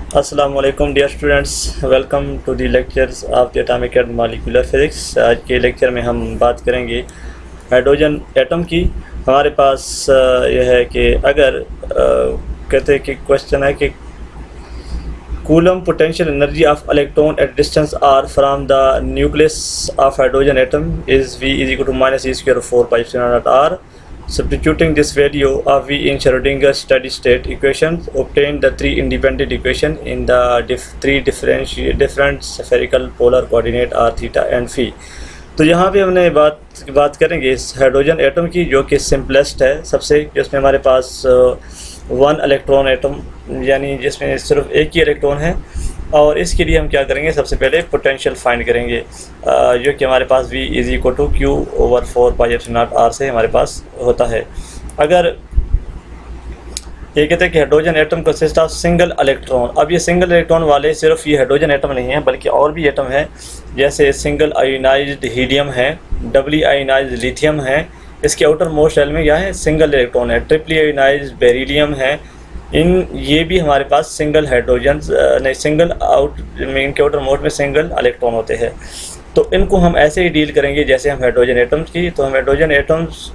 Assalamualaikum dear students, welcome to the lectures of the atomic and molecular physics। आज के lecture में हम बात करेंगे हाइड्रोजन एटम की। हमारे पास यह है कि अगर कहते हैं कि क्वेश्चन है कि coulomb potential energy of electron at distance r from the nucleus of hydrogen atom is V is equal to minus E² 4πε0r। Substituting this value of V in Schrödinger steady state equations, obtain the three independent equations in the three different spherical polar coordinate r, theta and phi। तो यहाँ पे हमने बात करेंगे इस hydrogen atom की, जो कि सिंपलेस्ट है सबसे, जिसमें हमारे पास वन इलेक्ट्रॉन एटम यानी जिसमें सिर्फ एक ही इलेक्ट्रॉन है। और इसके लिए हम क्या करेंगे, सबसे पहले पोटेंशियल फाइंड करेंगे, जो कि हमारे पास V is equal to Q/4πε0r से हमारे पास होता है। अगर ये कहते हैं कि hydrogen atom consist of single electron, अब ये सिंगल इलेक्ट्रॉन वाले सिर्फ ये हाइड्रोजन एटम नहीं है बल्कि और भी एटम है, जैसे सिंगल आयोनाइज्ड हीलियम है, डबली आयोनाइज्ड लिथियम है, इसके आउटर मोस्ट शेल में क्या है, सिंगल इलेक्ट्रॉन है, ट्रिपली आयोनाइज्ड बेरिलियम है। ये भी हमारे पास सिंगल हाइड्रोजन नहीं, सिंगल इनके आउटर मोस्ट में सिंगल इलेक्ट्रॉन होते हैं। तो इनको हम ऐसे ही डील करेंगे जैसे हम हाइड्रोजन एटम्स की। तो हम हाइड्रोजन एटम्स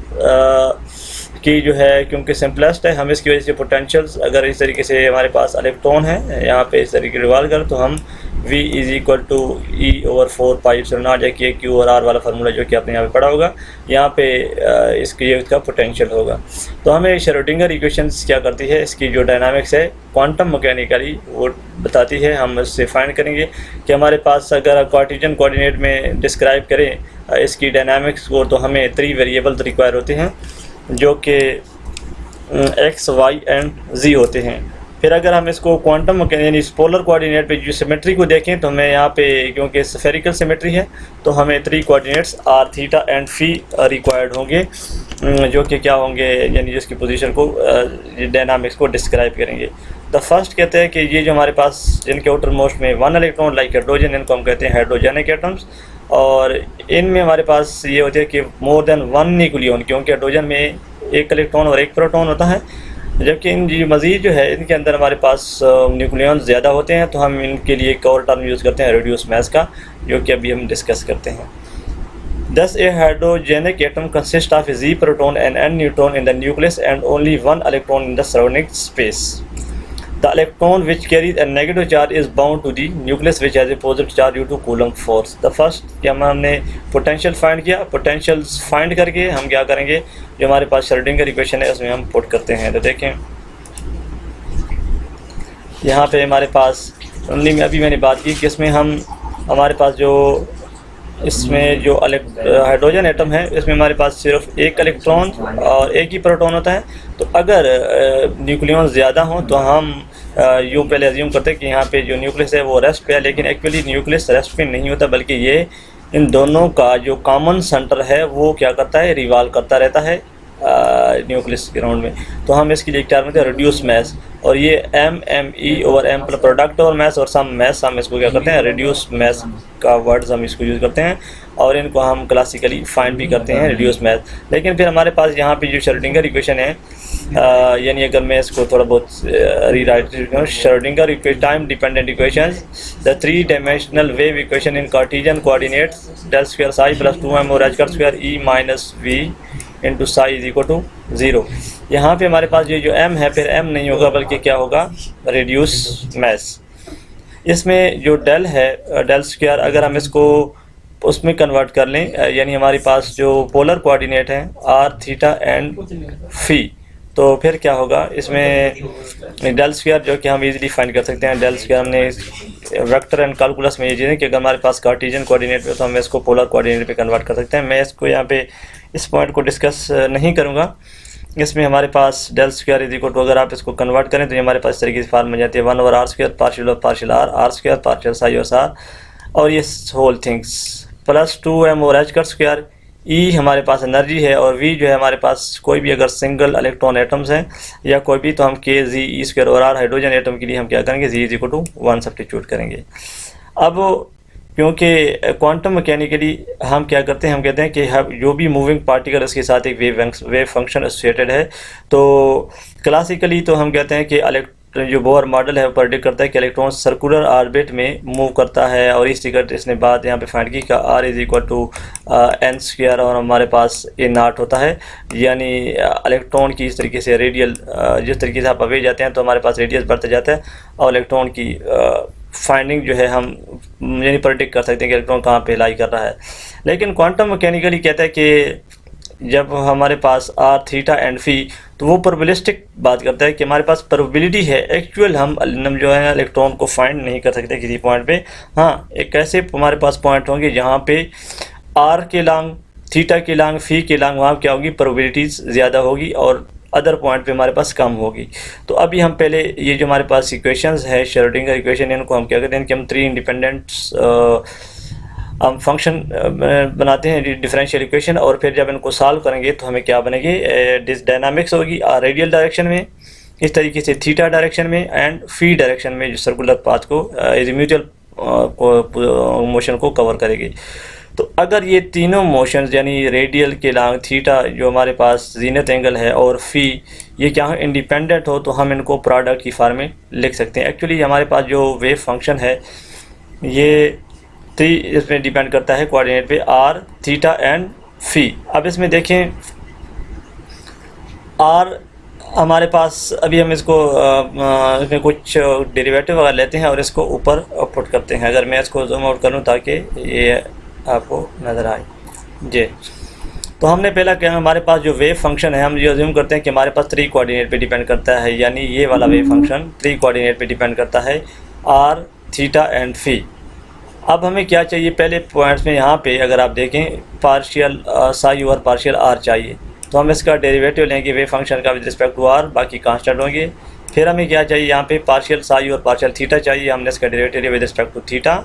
की जो है, क्योंकि सिंपलेस्ट है, हम इसकी वजह से पोटेंशियल्स अगर इस तरीके से हमारे पास इलेक्ट्रॉन है यहाँ पे इस तरीके रिवॉल्व कर, तो हम V is equal to E/4πε0 या कि Q और R वाला फार्मूला जो कि आपने यहाँ पे पढ़ा होगा, यहाँ पे इसका पोटेंशियल होगा। तो हमें श्रोडिंगर इक्वेशंस क्या करती है, इसकी जो डायनामिक्स है क्वांटम मैकेनिकली वो बताती है। हम इससे फाइंड करेंगे कि हमारे पास अगर कार्टेशियन कोऑर्डिनेट में डिस्क्राइब करें इसकी डायनामिक्स को, तो हमें 3 वेरिएबल्स रिक्वायर होते हैं जो कि X, Y एंड Z होते हैं। फिर अगर हम इसको क्वांटम यानी पोलर कोऑर्डिनेट पे जो सिमेट्री को देखें, तो हमें यहाँ पे क्योंकि स्फेरिकल सिमेट्री है तो हमें 3 coordinates R, theta and fee required होंगे, जो कि क्या होंगे, यानी जिसकी पोजीशन को डायनामिक्स को डिस्क्राइब करेंगे। द फर्स्ट कहते हैं कि ये जो हमारे पास जिनके आउटर मोस्ट में वन इलेक्ट्रॉन लाइक हाइड्रोजन, इनको हम कहते हैं हाइड्रोजेनिक एटम्स। और इनमें हमारे पास ये होते हैं कि मोर देन वन न्यूक्लियन, क्योंकि हाइड्रोजन में एक इलेक्ट्रॉन और एक प्रोटॉन होता है, जबकि इन मज़ीद जो है इनके अंदर हमारे पास न्यूक्लियन ज़्यादा होते हैं। तो हम इनके लिए एक और टर्म यूज़ करते हैं रिड्यूस मास का, जो कि अभी हम डिस्कस करते हैं। Thus a hydrogenic atom consists of Z proton and N neutron in the nucleus and only one electron in the surrounding space. The electron which carries a negative charge is bound to the nucleus which has a positive charge due to Coulomb force. The first क्या हमने potential find किया, potentials find करके हम क्या करेंगे, जो हमारे पास Schrodinger equation है उसमें हम पुट करते हैं। तो देखें यहाँ पे हमारे पास ओनली में अभी मैंने बात की कि इसमें हमारे पास जो इसमें जो हाइड्रोजन एटम है इसमें हमारे पास सिर्फ एक इलेक्ट्रॉन और एक ही प्रोटॉन होता है। तो अगर न्यूक्लियन ज़्यादा हों तो हम यूँ पहले अज्यूम करते हैं कि यहाँ पे जो न्यूक्लियस है वो रेस्ट पे है, लेकिन एक्चुअली न्यूक्लियस रेस्ट पे नहीं होता, बल्कि ये इन दोनों का जो कॉमन सेंटर है वो क्या करता है, रिवॉल्व करता रहता है न्यूक्लियस ग्राउंड में। तो हम इसके लिए टर्म होते हैं रिड्यूस मैस, और ये M/M प्रोडक्ट और मैस और सम मैस, हम इसको क्या करते हैं, रिड्यूस मैस का वर्ड्स हम इसको यूज़ करते हैं, और इनको हम क्लासिकली फाइंड भी करते हैं रिड्यूस मैस। लेकिन फिर हमारे पास यहाँ पे जो श्रोडिंगर इक्वेशन है, यानी अगर मैं इसको थोड़ा बहुत रीराइट करूँ, Schrodinger time dependent equations, the 3 dimensional wave equation in Cartesian coordinates ∇2 psi + 2m और h² E - V into psi is equal to 0। यहाँ पे हमारे पास ये जो m है, फिर m नहीं होगा बल्कि क्या होगा, रिड्यूस मैस। इसमें जो डेल है, ∇2, अगर हम इसको उसमें कन्वर्ट कर लें, यानी हमारे पास जो पोलर कोऑर्डिनेट हैं r, थीटा एंड फी, तो फिर क्या होगा, इसमें ∇2 जो कि हम इजीली फाइंड कर सकते हैं। ∇2 हमने वेक्टर एंड कैलकुलस में ये चीज़ें कि अगर हमारे पास कार्टेशियन कोऑर्डिनेट पे तो हम इसको पोलर कोऑर्डिनेट पे कन्वर्ट कर सकते हैं। मैं इसको यहाँ पे इस पॉइंट को डिस्कस नहीं करूँगा। इसमें हमारे पास ∇2 इज इक्वल टू, अगर आप इसको कन्वर्ट करें तो ये हमारे पास इस तरीके से फार्म बन जाती है 1/r², partial of partial r, r², partial Sai और सार, और ये होल थिंग्स प्लस 2m और h²। E हमारे पास एनर्जी है, और V जो है हमारे पास कोई भी अगर सिंगल इलेक्ट्रॉन एटम्स हैं या कोई भी, तो हम KZe² और R हाइड्रोजन एटम के लिए हम क्या करेंगे, Z is equal to 1 substitute करेंगे। अब क्योंकि क्वांटम मैकेनिकली हम क्या करते हैं, हम कहते हैं कि जो भी मूविंग पार्टिकल इसके साथ एक वेव फंक्शन एसोसिएटेड है। तो क्लासिकली तो हम कहते हैं कि जो बोहर मॉडल है वो प्रेडिक्ट करता है कि इलेक्ट्रॉन सर्कुलर ऑर्बिट में मूव करता है, और इस टिकट इसने बात यहाँ पे फाइंड की का R is equal to n square, और हमारे पास ए नॉट होता है, यानी इलेक्ट्रॉन की इस तरीके से रेडियल, जिस तरीके से आप अवे जाते हैं तो हमारे पास रेडियस बढ़ता जाता है, और इलेक्ट्रॉन की फाइंडिंग जो है हम यानी प्रेडिक्ट कर सकते हैं कि इलेक्ट्रॉन कहाँ पे लाई कर रहा है। लेकिन क्वांटम मैकेनिकली कहता है कि जब हमारे पास आर थीटा एंड फी, तो वो प्रोबेबिलिस्टिक बात करता है कि हमारे पास प्रोबेबिलिटी है, एक्चुअल हम जो है इलेक्ट्रॉन को फाइंड नहीं कर सकते किसी पॉइंट पे। हाँ, एक ऐसे हमारे पास पॉइंट होंगे जहाँ पे आर के लॉन्ग, थीटा के लॉन्ग, फी के लॉन्ग, वहाँ क्या होगी, प्रोबेबिलिटीज़ ज़्यादा होगी और अदर पॉइंट पे हमारे पास कम होगी। तो अभी हम पहले ये जो हमारे पास इक्वेशंस है श्रोडिंगर इक्वेशन, इनको हम क्या करते हैं कि हम 3 इंडिपेंडेंट हम फंक्शन बनाते हैं डिफरेंशियल इक्वेशन, और फिर जब इनको सॉल्व करेंगे तो हमें क्या बनेंगे, डायनामिक्स होगी रेडियल डायरेक्शन में, इस तरीके से थीटा डायरेक्शन में, एंड फी डायरेक्शन में जो सर्कुलर पाथ को म्यूचुअल मोशन को कवर करेगी। तो अगर ये तीनों मोशंस यानी रेडियल के लॉन्ग, थीटा जो हमारे पास जीनत एंगल है, और फी ये क्या है इंडिपेंडेंट हो, तो हम इनको प्रोडक्ट की फॉर्म में लिख सकते हैं। एक्चुअली हमारे पास जो वेव फंक्शन है ये 3 इसमें डिपेंड करता है कोऑर्डिनेट पे, आर, थीटा एंड फी। अब इसमें देखें आर हमारे पास, अभी हम इसको इसमें कुछ डेरिवेटिव वगैरह लेते हैं और इसको ऊपर पुट करते हैं। अगर मैं इसको जूम आउट करूं ताकि ये आपको नज़र आए जी, तो हमने पहला क्या, हमारे पास जो वेव फंक्शन है हम ये अज्यूम करते हैं कि हमारे पास 3 कोऑर्डिनेट पे डिपेंड करता है, यानी ये वाला वेव फंक्शन 3 कोऑर्डिनेट पे डिपेंड करता है, आर, थीटा एंड फी। अब हमें क्या चाहिए, पहले पॉइंट्स में यहाँ पे अगर आप देखें पार्शियल साई और पार्शियल आर चाहिए, तो हम इसका डेरिवेटिव लेंगे वेव फंक्शन का विद रिस्पेक्ट टू आर, बाकी कांस्टेंट होंगे। फिर हमें क्या चाहिए, यहाँ पे पार्शियल साई और पार्शियल थीटा चाहिए, हमने इसका डेरिवेटिव लिया विद रिस्पेक्ट टू थीटा।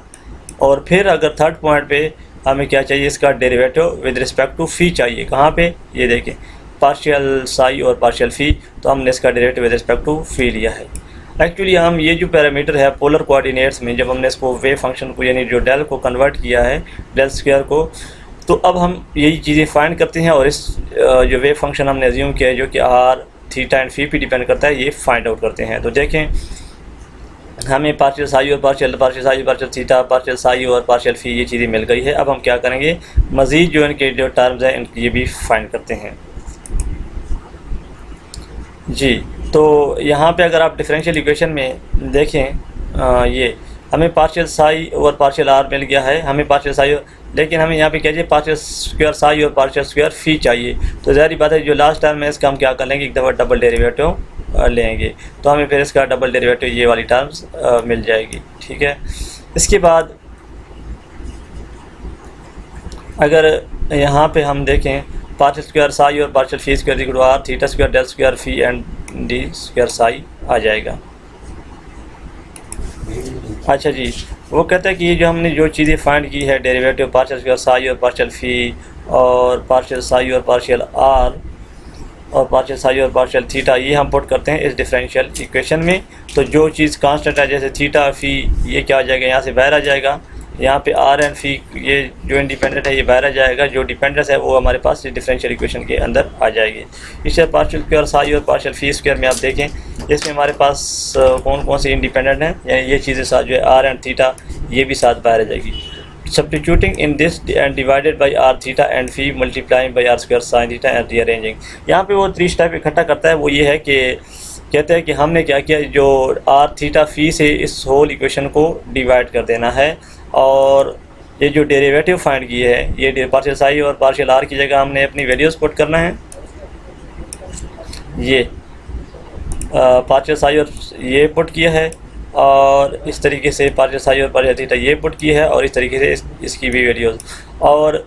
और फिर अगर थर्ड पॉइंट पे हमें क्या चाहिए, इसका डेरिवेटिव विद रिस्पेक्ट टू फी चाहिए। कहाँ पे, ये देखें पार्शियल साई और पार्शियल फी, तो हमने इसका डेरिवेटिव विद रिस्पेक्ट टू फी लिया है। एक्चुअली हम ये जो पैरामीटर है पोलर कोऑर्डिनेट्स में, जब हमने इसको वेव फंक्शन को यानी जो डेल को कन्वर्ट किया है, डेल स्क्वायर को, तो अब हम यही चीज़ें फाइंड करते हैं, और इस जो वेव फंक्शन हमने अज्यूम किया है जो कि आर, थीटा एंड फी पे डिपेंड करता है, ये फाइंड आउट करते हैं। तो देखें हमें पार्शियल साई और partial Sai, partial theta, partial Sai और पार्शियल फी ये चीज़ें मिल गई है। अब हम क्या करेंगे, मज़ीद जो इनके जो टर्म्स हैं इनकी ये भी फाइंड करते हैं जी। तो यहाँ पे अगर आप डिफरेंशियल इक्वेशन में देखें ये हमें पार्शियल साई और पार्शियल आर मिल गया है, हमें पार्शियल साई, लेकिन हमें यहाँ पे क्या चाहिए, पार्शियल स्क्वायर साई और पार्शियल स्क्वायर फी चाहिए। तो ज़ाहिर बात है जो लास्ट टर्म है इसका हम क्या कर लेंगे, एक दफ़ा डबल डेरिवेटिव लेंगे, तो हमें फिर इसका डबल डेरिवेटिव ये वाली टर्म्स मिल जाएगी। ठीक है, इसके बाद अगर यहाँ पे हम देखें पार्शियल स्क्वायर साई और partial phi square equal to R, theta square del square phi and D square psi आ जाएगा। अच्छा जी, वो कहता है कि ये जो हमने जो चीज़ें फाइंड की है डेरिवेटिव पार्शियल स्क्वायर साई और पार्शियल फी और पार्शियल साई और पार्शियल आर और पार्शियल साई और पार्शियल थीटा, ये हम पुट करते हैं इस डिफरेंशियल इक्वेशन में। तो जो चीज़ कांस्टेंट है जैसे थीटा फी, ये क्या आ जाएगा, यहाँ से बाहर आ जाएगा, यहाँ पे आर एंड फी ये जो इंडिपेंडेंट है ये बाहर आ जाएगा, जो डिपेंडेंस है वो हमारे पास डिफरेंशियल इक्वेशन के अंदर आ जाएगी। इससे पार्शियल स्क्वायर साई और पार्शियल फी स्क्वायर में आप देखें इसमें हमारे पास कौन कौन से इंडिपेंडेंट हैं, यानी ये चीज़ें साथ जो है आर एंड थीटा ये भी साथ बाहर आ जाएगी। Substituting in this and divided by r theta and phi multiplying by r square sine theta and rearranging, यहाँ पे वो 3 टाइप इकट्ठा करता है। वो ये है कि कहते हैं कि हमने क्या किया, जो आर थीटा फी से इस होल इक्वेशन को डिवाइड कर देना है, और ये जो डेरिवेटिव फाइंड किए है ये पार्शियल साई और पार्शियल आर की जगह हमने अपनी वैल्यूज पुट करना है। ये पार्शियल साई और ये पुट किया है, और इस तरीके से पार्शियल साई और पार्शियल थीटा ये पुट की है, और इस तरीके से इसकी भी वैल्यूज, और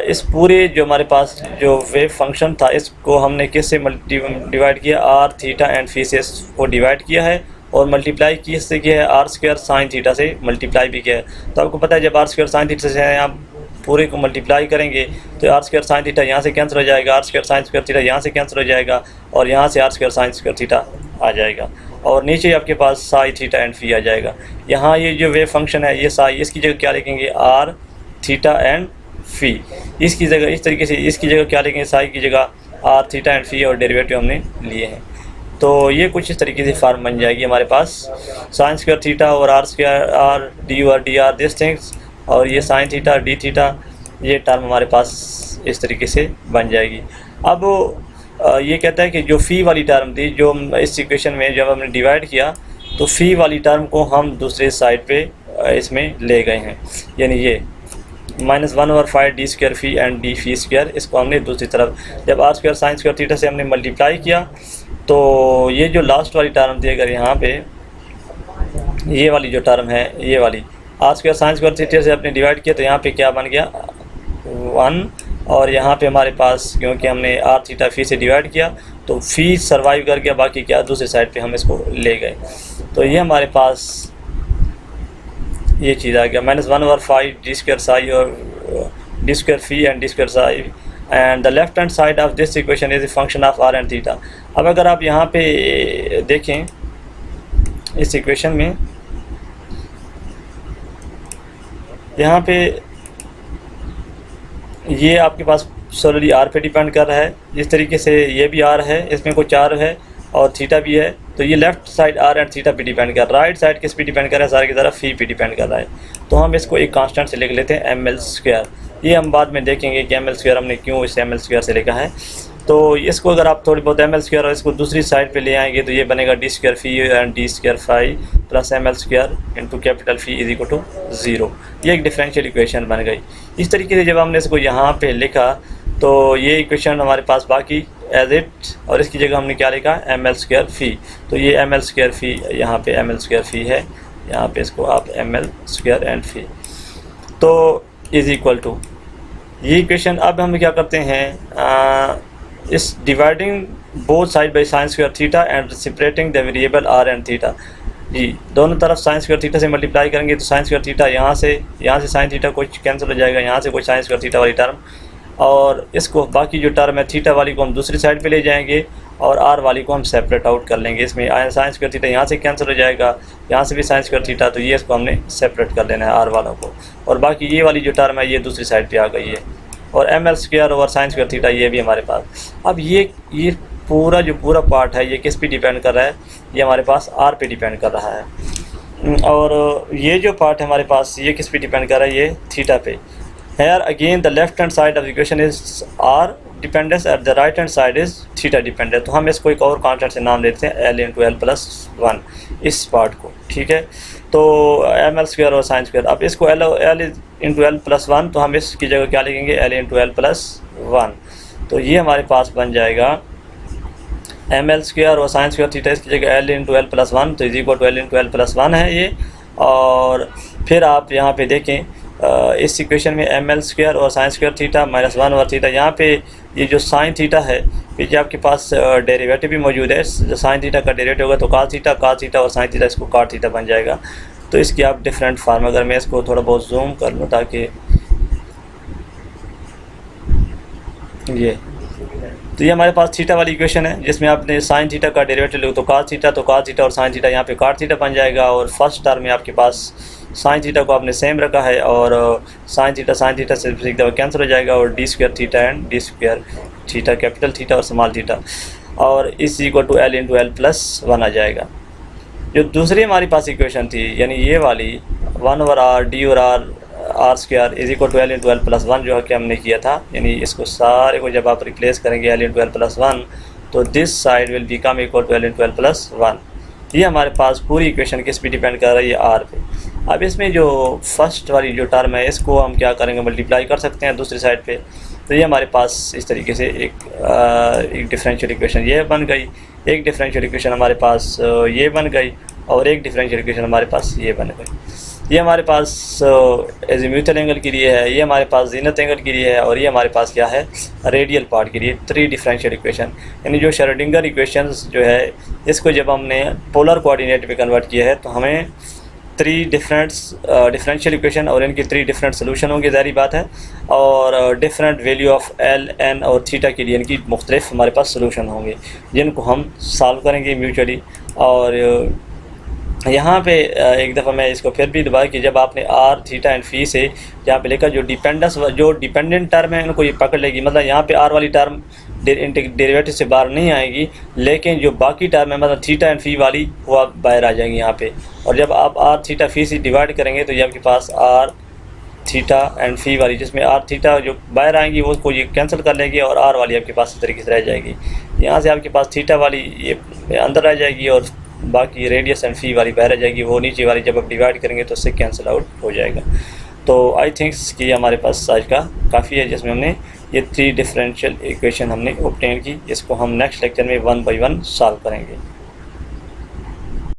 इस पूरे जो हमारे पास जो वेव फंक्शन था इसको हमने किससे डिवाइड किया, आर थीटा एंड फी से इसको डिवाइड किया है, और मल्टीप्लाई किससे किया है, आर स्क्वायर साइन थीटा से मल्टीप्लाई भी किया है। तो आपको पता है जब आर स्क्वायर साइन थीटा से आप पूरे को मल्टीप्लाई करेंगे तो आर स्क्वायर साइन थीटा यहाँ से कैंसिल हो जाएगा, R square sine square theta यहाँ से कैंसिल हो जाएगा, और यहाँ से R square sine square theta आ जाएगा, और नीचे आपके पास साई थीटा एंड फी आ जाएगा। यहाँ ये जो वेव फंक्शन है ये साई, इसकी जगह क्या लिखेंगे, आर थीटा एंड फी, इसकी जगह इस तरीके से इसकी जगह क्या लिखेंगे, साई की जगह आर थीटा एंड फी, और डेरिवेटिव हमने लिए हैं। तो ये कुछ इस तरीके से फार्म बन जाएगी हमारे पास, साइन स्क्वायर थीटा और r square r d u r d r this things, और ये साइन थीटा डी थीटा, ये टर्म हमारे पास इस तरीके से बन जाएगी। अब ये कहता है कि जो फ़ी वाली टर्म थी, जो इस इक्वेशन में जब हमने डिवाइड किया तो फ़ी वाली टर्म को हम दूसरे साइड पे इसमें ले गए हैं, यानी ये -1/5 d square phi and d phi square, इसको हमने दूसरी तरफ जब r square sine square theta से हमने मल्टीप्लाई किया तो ये जो लास्ट वाली टर्म थी, अगर यहाँ पे ये वाली जो टर्म है, ये वाली r square sine square theta से आपने डिवाइड किया तो यहाँ पे क्या बन गया 1, और यहाँ पे हमारे पास क्योंकि हमने आर थीटा फ़ी से डिवाइड किया तो फ़ी सर्वाइव कर गया, बाकी क्या दूसरी साइड पे हम इसको ले गए। तो ये हमारे पास ये चीज़ आ गया -1/5 डी स्क्वायर साई और d square phi and D square psi, and the left hand side of this equation is a function of r and theta. अब अगर आप यहाँ पे देखें इस इक्वेशन में, यहाँ पे ये आपके पास सोलरली आर पे डिपेंड कर रहा है, जिस तरीके से ये भी आर है, इसमें कुछ आर है और थीटा भी है, तो ये left side r and theta पे डिपेंड कर रहा है, राइट साइड किस पे डिपेंड कर रहा है, सारे की तरह फ़ी पे डिपेंड कर रहा है। तो हम इसको एक कांस्टेंट से लिख लेते हैं ml²। ये हम बाद में देखेंगे कि ml² हमने क्यों इसे ml² से लिखा है। तो इसको अगर आप थोड़ी बहुत ml² और इसको दूसरी साइड पे ले आएंगे तो ये बनेगा d square phi and D square phi plus ml² into capital phi is equal to 0। ये एक डिफरेंशियल इक्वेशन बन गई। इस तरीके से जब हमने इसको यहाँ पे लिखा तो ये इक्वेशन हमारे पास बाकी एज इट, और इसकी जगह हमने क्या लिखा ml² फ़ी। तो ये ml² फ़ी यहाँ पे ml² फ़ी है, यहाँ पे इसको आप ml² एंड फ़ी तो इज़ इक्वल टू ये इक्वेशन। अब हम क्या करते हैं, इस dividing both side by sine square theta and separating the variable R and theta, जी दोनों तरफ साइन स्क्वायर थीटा से मल्टीप्लाई करेंगे तो साइन स्क्वायर थीटा यहाँ से साइन थीटा कुछ कैंसिल हो जाएगा, यहाँ से कुछ साइन स्क्वायर थीटा वाली टर्म, और इसको बाकी जो टर्म है थीटा वाली को हम दूसरी साइड पे ले जाएंगे और आर वाली को हम सेपरेट आउट कर लेंगे। इसमें साइन स्क्वायर थीटा यहाँ से कैंसिल हो जाएगा, यहाँ से भी साइन स्क्वायर थीटा, तो ये इसको हमने सेपरेट कर लेना है आर वालों को, और बाकी ये वाली जो टर्म है ये दूसरी साइड पे आ गई है, और ml² over sign square theta ये भी हमारे पास। अब ये पूरा पार्ट है ये किस पे डिपेंड कर रहा है, ये हमारे पास आर पे डिपेंड कर रहा है, और ये जो पार्ट है हमारे पास ये किस पे डिपेंड कर रहा है, ये थीटा पे। Here again the left hand side of the equation is r dependence, at the right hand side is theta dependent। तो हम इसको एक और कांस्टेंट से नाम देते हैं l इंटू एल प्लस 1 इस पार्ट को, ठीक है। तो ml² और साइन स्क्वायर, अब इसको l इंटू एल प्लस 1 तो हम इसकी जगह क्या लिखेंगे l इंटू एल प्लस 1। तो ये हमारे पास बन जाएगा ml² और साइन स्क्वायर थीटा, इसकी जगह l इंटू एल प्लस 1 तो is equal to l into l plus 1 है ये। और फिर आप यहाँ पे देखें इस इक्वेशन में ml² और sign square theta -1 over theta, यहाँ पे ये जो साइन थीटा है ये आपके पास डेरिवेटिव भी मौजूद है, जो साइन थीटा का डेरिवेटिव होगा तो cos थीटा और साइन थीटा इसको cot थीटा बन जाएगा। तो इसकी आप डिफरेंट फार्म, अगर मैं इसको थोड़ा बहुत जूम कर लूँ ताकि ये हमारे पास थीटा वाली इक्वेशन है जिसमें आपने साइन थीटा का डेरिवेटिव लो तो cos थीटा और साइन थीटा यहाँ पे cot थीटा बन जाएगा, और फर्स्ट टर्म में आपके पास साइन थीटा को आपने सेम रखा है और साइन थीटा से एक दफ़ा कैंसिल हो जाएगा, और d square theta and D square theta capital theta और स्मॉल थीटा, और is equal to l into l plus 1 आ जाएगा। जो दूसरी हमारी पास इक्वेशन थी यानी ये वाली 1 ओवर आर डी और r square is equal to l into l plus 1 जो है कि हमने किया था, यानी इसको सारे को जब आप रिप्लेस करेंगे l इंटू एल प्लस 1 तो this side will become equal to l into l plus 1। ये हमारे पास पूरी इक्वेशन किस पे डिपेंड कर रही है, आर पे। अब इसमें जो फर्स्ट वाली जो टर्म है इसको हम क्या करेंगे, मल्टीप्लाई कर सकते हैं दूसरी साइड पे। तो ये हमारे पास इस तरीके से एक डिफरेंशियल इक्वेशन ये बन गई, एक डिफरेंशियल इक्वेशन हमारे पास ये बन गई, और एक डिफरेंशियल इक्वेशन हमारे पास ये बन गई। ये हमारे पास एजीम्यूथल एंगल के लिए है, ये हमारे पास जीनत एंगल के लिए है, और ये हमारे पास क्या है, रेडियल पार्ट के लिए। 3 डिफरेंशियल इक्वेशन, यानी जो श्रोडिंगर इक्वेशंस जो है इसको जब हमने पोलर कोऑर्डिनेट में कन्वर्ट किया है तो हमें 3 डिफरेंशियल इक्वेशन और इनकी 3 डिफरेंट सोल्यूशन होंगे, ज़ाहिर बात है, और different value of l, n और थीटा के लिए इनकी मुख्तलिफ हमारे पास सोल्यूशन होंगे जिनको हम सॉल्व करेंगे म्यूचुअली। और यहाँ पे एक दफ़ा मैं इसको फिर भी दोबारा कि जब आपने आर थीटा एंड फी से यहाँ पे लेकर जो डिपेंडेंट टर्म है उनको ये पकड़ लेगी, मतलब यहाँ पे आर वाली टर्म डेरिवेटिव से बाहर नहीं आएगी, लेकिन जो बाकी टर्म है मतलब थीटा एंड फी वाली वो आप बाहर आ जाएंगी यहाँ पे। और जब आप आर थीटा फी से डिवाइड करेंगे तो ये आपके पास आर थीटा एंड फी वाली, जिसमें आर थीटा जो बाहर आएंगी वो उसको ये कैंसिल कर लेंगे और आर वाली आपके पास इस तरीके से रह जाएगी। यहाँ से आपके पास थीटा वाली ये अंदर रह जाएगी और बाकी रेडियस एंड फी वाली बाहर रह जाएगी, वो नीचे वाली जब आप डिवाइड करेंगे तो उससे कैंसिल आउट हो जाएगा। तो आई थिंक्स कि हमारे पास आज का काफ़ी है, जिसमें हमने ये 3 डिफरेंशियल इक्वेशन हमने ऑब्टेन की। इसको हम नेक्स्ट लेक्चर में 1 बाय 1 सॉल्व करेंगे।